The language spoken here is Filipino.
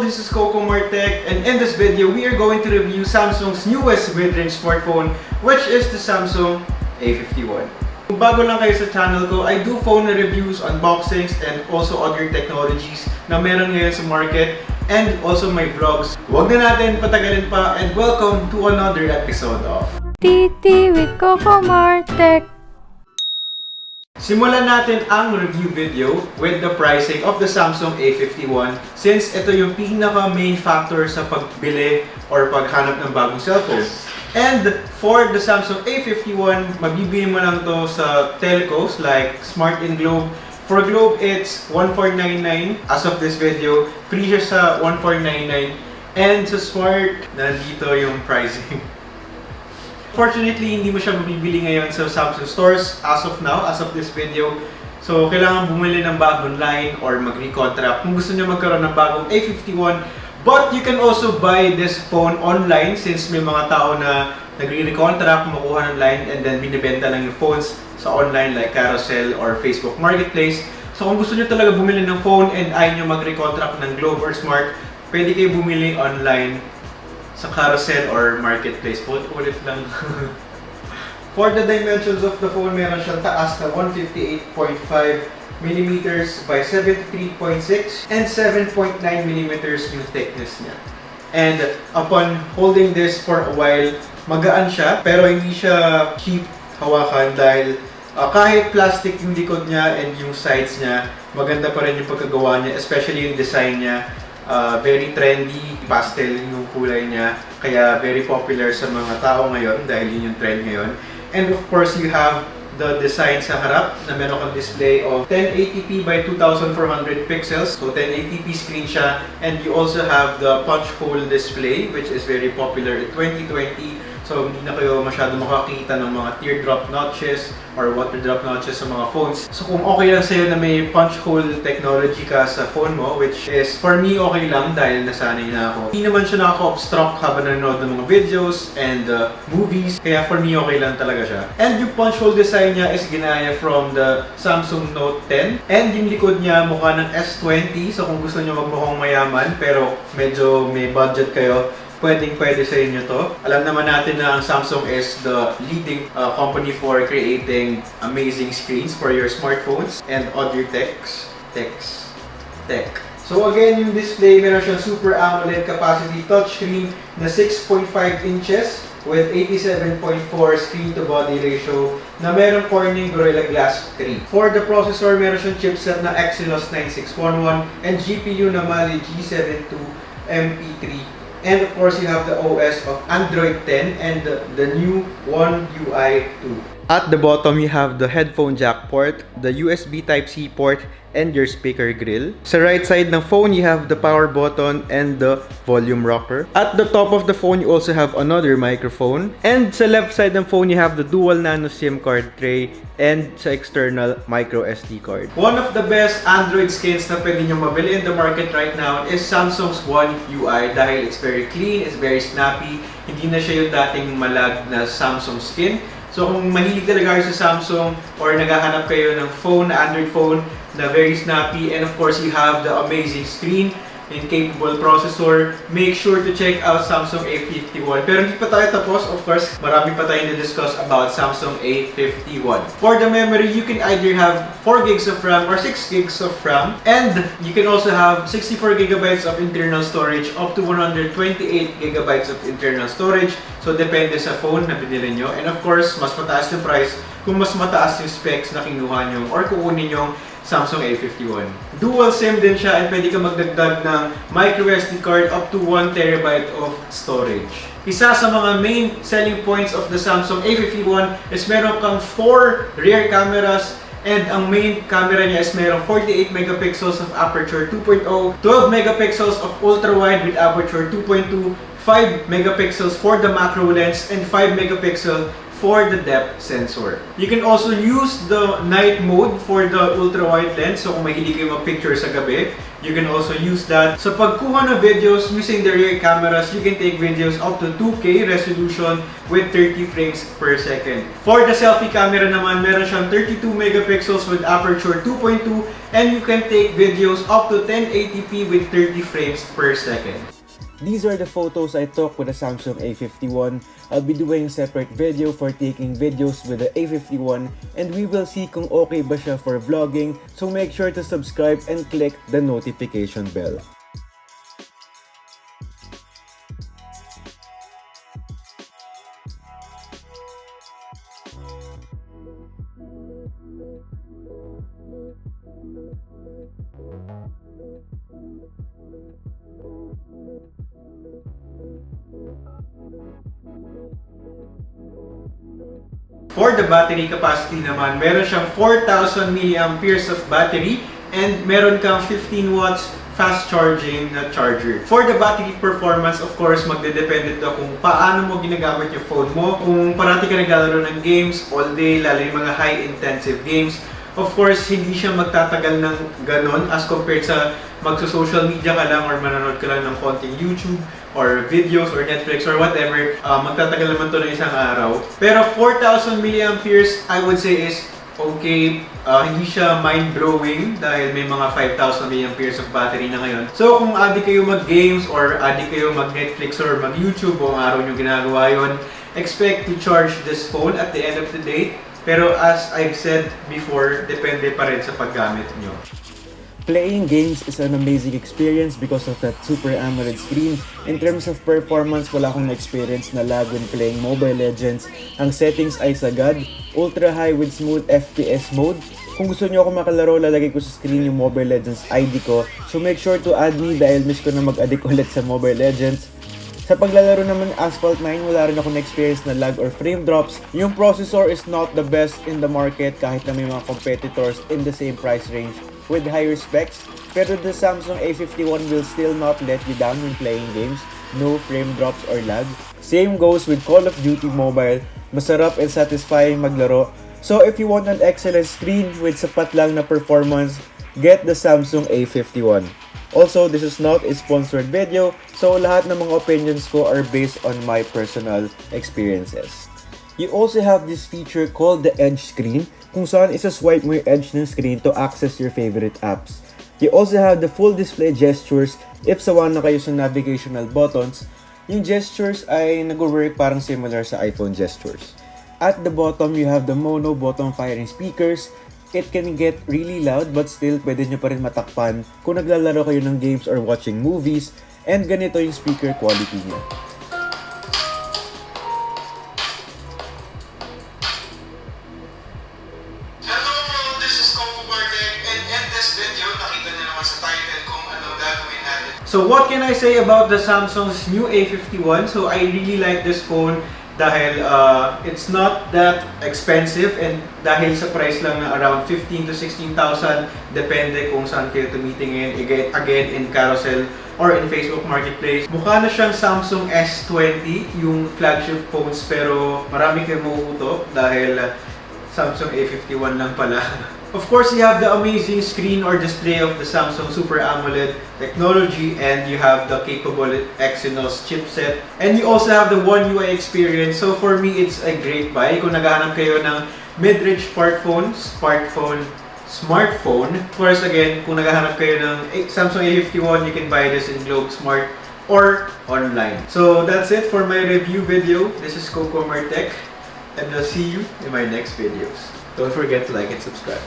this is cocomarTech, and in this video we are going to review Samsung's newest mid-range smartphone, which is the Samsung A51. Kung bago lang kayo sa channel ko, I do phone reviews, unboxings, and also other technologies na meron ngayon sa market, and also my vlogs. Huwag na natin patagalin pa, and welcome to another episode of TT with cocomarTech. Simulan natin ang review video with the pricing of the Samsung A51, since ito yung pinaka main factor sa pagbili or paghanap ng bagong cellphone. And for the Samsung A51, mabibili mo lang to sa telcos like Smart and Globe. For Globe, it's 1499 as of this video. Free siya sa 1499. And sa Smart, nandito yung pricing. Fortunately, hindi mo siya mabibili ngayon sa Samsung stores as of now, as of this video. So, kailangan bumili ng bagong line or mag-recontract kung gusto niyo magkaroon ng bagong A51. But you can also buy this phone online, since may mga tao na nagre-recontract, makuha ng line, and then binibenta lang yung phones sa online like Carousel or Facebook Marketplace. So, kung gusto niyo talaga bumili ng phone and ayaw niyo mag-recontract ng Globe or Smart, pwede kayo bumili online sa Carousel or Marketplace. Ulit lang. For the dimensions of the phone, meron siyang taas na 158.5mm by 73.6 and 7.9mm yung thickness niya. And upon holding this for a while, magaan siya, pero hindi siya cheap hawakan dahil kahit plastic yung likod niya and yung sides niya, maganda pa rin yung pagkagawa niya, especially yung design niya. Very trendy, pastel yung kulay niya, kaya very popular sa mga tao ngayon dahil yun yung trend ngayon. And of course, you have the design sa harap na meron kang display of 1080p by 2400 pixels. So 1080p screen siya, and you also have the punch hole display, which is very popular in 2020. So hindi na kayo masyado makakita ng mga teardrop notches or water drop notches sa mga phones. So kung okay lang sa'yo na may punch hole technology ka sa phone mo, which is for me okay lang dahil nasanay na ako. Hindi naman siya nakaka-obstruct habang nanonood ng mga videos and movies, kaya for me okay lang talaga siya. And yung punch hole design niya is ginaya from the Samsung Note 10. And yung likod niya mukha ng S20, so kung gusto niyo magmukhang mayaman pero medyo may budget kayo, pwede sa inyo to. Alam naman natin na ang Samsung is the leading company for creating amazing screens for your smartphones and other tech. So again, yung display, meron siyang Super AMOLED capacity touchscreen na 6.5 inches with 87.4 screen-to-body ratio na meron Corning Gorilla Glass 3. For the processor, meron siyang chipset na Exynos 9611 and GPU na Mali G72 MP3. And of course, you have the OS of Android 10 and the new One UI 2. At the bottom, you have the headphone jack port, the USB Type-C port, and your speaker grill. Sa right side ng phone, you have the power button and the volume rocker. At the top of the phone, you also have another microphone. And sa left side ng phone, you have the dual nano SIM card tray and sa external micro SD card. One of the best Android skins na pwede nyo mabili in the market right now is Samsung's One UI dahil it's very clean, it's very snappy. Hindi na siya yung dating malag na Samsung skin. So kung mahilig talaga kayo sa Samsung or naghahanap kayo ng phone, Android phone na very snappy, and of course you have the amazing screen and capable processor, make sure to check out Samsung A51. Pero hindi pa tayo tapos, of course, marami pa tayong na-discuss about Samsung A51. For the memory, you can either have 4 gigs of RAM or 6 gigs of RAM, and you can also have 64 gigabytes of internal storage up to 128 gigabytes of internal storage. So, depende sa phone na pinili nyo. And of course, mas mataas yung price kung mas mataas yung specs na kinuha nyo or kukunin yung Samsung A51. Dual SIM din siya, and pwede ka magdagdag ng microSD card up to 1TB of storage. Isa sa mga main selling points of the Samsung A51 is meron kang 4 rear cameras, and ang main camera niya is meron 48 megapixels of aperture 2.0, 12 megapixels of ultra-wide with aperture 2.2, 5 megapixels for the macro lens, and 5 megapixel for the depth sensor. You can also use the night mode for the ultra-wide lens. So kung mahilig kayo mag-picture sa gabi, you can also use that. Sa pagkuha ng videos using the rear cameras, you can take videos up to 2K resolution with 30 frames per second. For the selfie camera naman, meron siyang 32 megapixels with aperture 2.2 and you can take videos up to 1080p with 30 frames per second. These are the photos I took with the Samsung A51. I'll be doing a separate video for taking videos with the A51 and we will see kung okay ba siya for vlogging, so make sure to subscribe and click the notification bell. For the battery capacity naman, meron siyang 4,000 mAh of battery and meron kang 15 watts fast charging na charger. For the battery performance, of course, magdedepende ito kung paano mo ginagamit yung phone mo. Kung parati ka naglalaro ng games all day, lalo yung mga high-intensive games, of course, hindi siya magtatagal ng ganon as compared sa magso-social media ka lang or manonood ka lang ng konting YouTube or videos or Netflix or whatever. Magtatagal naman to ng isang araw. Pero 4,000 mAh, I would say is okay. Hindi siya mind-blowing dahil may mga 5,000 mAh of battery na ngayon. So kung adik kayo mag-games or adik kayo mag-Netflix or mag-YouTube o ang araw nyo ginagawa yun, expect to charge this phone at the end of the day. Pero as I've said before, depende pa rin sa paggamit nyo. Playing games is an amazing experience because of that Super AMOLED screen. In terms of performance, wala akong na-experience na lag when playing Mobile Legends. Ang settings ay sagad, ultra high with smooth FPS mode. Kung gusto nyo ako makalaro, lalagay ko sa screen yung Mobile Legends ID ko. So make sure to add me dahil miss ko na mag-addict ulit sa Mobile Legends. Sa paglalaro naman Asphalt 9, wala rin ako na-experience na lag or frame drops. Yung processor is not the best in the market kahit na may mga competitors in the same price range with higher specs. Pero the Samsung A51 will still not let you down when playing games. No frame drops or lag. Same goes with Call of Duty Mobile. Masarap and satisfying maglaro. So if you want an excellent screen with sapat lang na performance, get the Samsung A51. Also, this is not a sponsored video, so lahat ng mga opinions ko are based on my personal experiences. You also have this feature called the Edge screen, kung saan isa-swipe mo yung edge ng screen to access your favorite apps. You also have the full display gestures if sawan na kayo sa navigational buttons. Yung gestures ay nag-work parang similar sa iPhone gestures. At the bottom, you have the mono bottom firing speakers. It can get really loud but still pwede nyo pa rin matakpan kung naglalaro kayo ng games or watching movies, and ganito yung speaker quality niya. Hello, this is cocomarTech and in this video, nakita nyo naman sa title kung ano gagawin natin. So what can I say about the Samsung's new A51? So I really like this phone dahil it's not that expensive and dahil sa price lang na around 15,000 to 16,000 depende kung saan kayo tumitingin, again in carousel or in Facebook Marketplace. Mukha na siyang Samsung S20 yung flagship phones pero marami kayong mauuto dahil Samsung A51 lang pala. Of course, you have the amazing screen or display of the Samsung Super AMOLED technology and you have the capable Exynos chipset and you also have the One UI experience. So for me, it's a great buy. Kung naghahanap kayo ng mid-range smartphone, of course, again, kung naghahanap kayo ng Samsung A51, you can buy this in Looks Smart or online. So that's it for my review video. This is cocomarTech and I'll see you in my next videos. Don't forget to like and subscribe.